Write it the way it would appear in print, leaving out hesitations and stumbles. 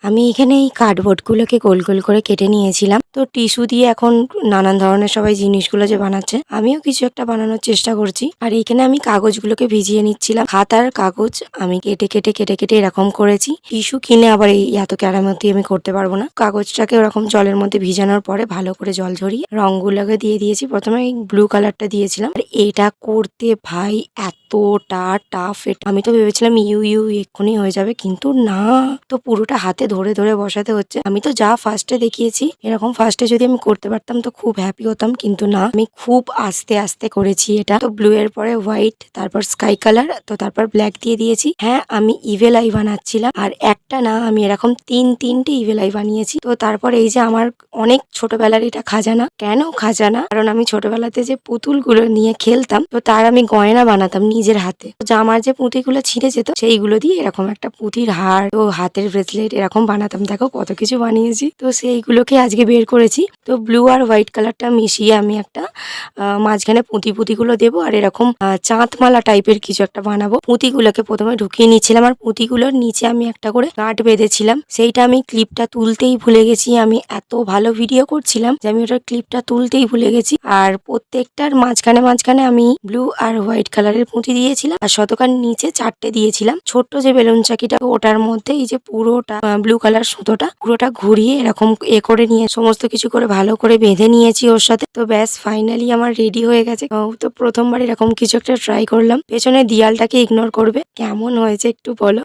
আমি এখানে এই কার্ডবোর্ডগুলোকে গোল গোল করে কেটে নিয়েছিলাম। তো টিস্যু দিয়ে এখন নানান ধরনের সবাই জিনিসগুলো যে বানাচ্ছে, আমিও কিছু একটা বানানোর চেষ্টা করছি। আর এখানে আমি কাগজগুলোকে ভিজিয়ে নিচ্ছিলাম। খাতার কাগজ আমি কেটে কেটে কেটে কেটে এরকম করেছি। টিস্যু কিনে আবার এই এত কেরামতি আমি করতে পারবো না। কাগজটাকে ওরকম জলের মধ্যে ভিজানোর পরে ভালো করে জল ঝরিয়ে রংগুলোকে দিয়ে দিয়েছি। প্রথমে এই ব্লু কালারটা দিয়েছিলাম। আর এটা করতে ভাই এতটা টাফ, এটা আমি তো ভেবেছিলাম ইউ ইউ এক্ষুনি হয়ে যাবে, কিন্তু না, তো পুরোটা হাতে ধরে ধরে বসাতে হচ্ছে। আমি তো যা ফার্স্টে দেখিয়েছি এরকম ফার্স্টে যদি আমি করতে পারতাম তো খুব হ্যাপি হতাম, কিন্তু না, আমি খুব আস্তে আস্তে করেছি এটা। তো ব্লু এর পরে হোয়াইট, তারপর স্কাই কালার, তো তারপর ব্ল্যাক দিয়ে দিয়েছি। হ্যাঁ, আমি ইভেল আই বানাচ্ছিলাম, আর একটা না, আমি এরকম তিনটে ইভেল আই বানিয়েছি। তো তারপর এই যে আমার অনেক ছোটবেলার এটা খাজানা। কেন খাজানা? কারণ আমি ছোটবেলাতে যে পুতুলগুলো নিয়ে খেলতাম, তো তার আমি গয়না বানাতাম নিজের হাতে। আমার যে পুঁতিগুলো ছিঁড়ে যেত সেইগুলো দিয়ে এরকম একটা পুঁতির হার, তো হাতের ব্রেসলেট এরকম বানাতাম। দেখো কত কিছু বানিয়েছি। তো সেইগুলোকে আজকে বের করেছি। তো ব্লু আর হোয়াইট কালারটা মিশিয়ে আমি একটা মাঝখানে পুঁতিগুলো দেবো, আর এরকম চাঁদমালা টাইপের কিছু একটা বানাবো। পুঁতিগুলোকে প্রথমে ঢুকিয়ে নিচ্ছিলাম, আর পুঁতিগুলোর নিচে আমি একটা করে গাঁট বেঁধেছিলাম। সেইটা আমি ক্লিপটা তুলতেই ভুলে গেছি। আমি এত ভালো ভিডিও করছিলাম যে আমি ওটার ক্লিপটা তুলতেই ভুলে গেছি। আর প্রত্যেকটার মাঝখানে মাঝখানে আমি ব্লু আর হোয়াইট কালারের পুঁতি দিয়েছিলাম, আর শতকার নিচে 4টে দিয়েছিলাম। ছোট্ট যে বেলুন চাকিটা, ওটার মধ্যে এই যে পুরোটা ব্লু কালার সুতোটা পুরোটা ঘুরিয়ে এরকম করে নিয়ে সমস্ত কিছু করে ভালো করে বেঁধে নিয়েছি ওর সাথে। তো ব্যাস, ফাইনালি আমার রেডি হয়ে গেছে। তো প্রথমবার এরকম কিছু একটা ট্রাই করলাম। পেছনে দিয়ালটাকে ইগনোর করবে। কেমন হয়েছে একটু বলো।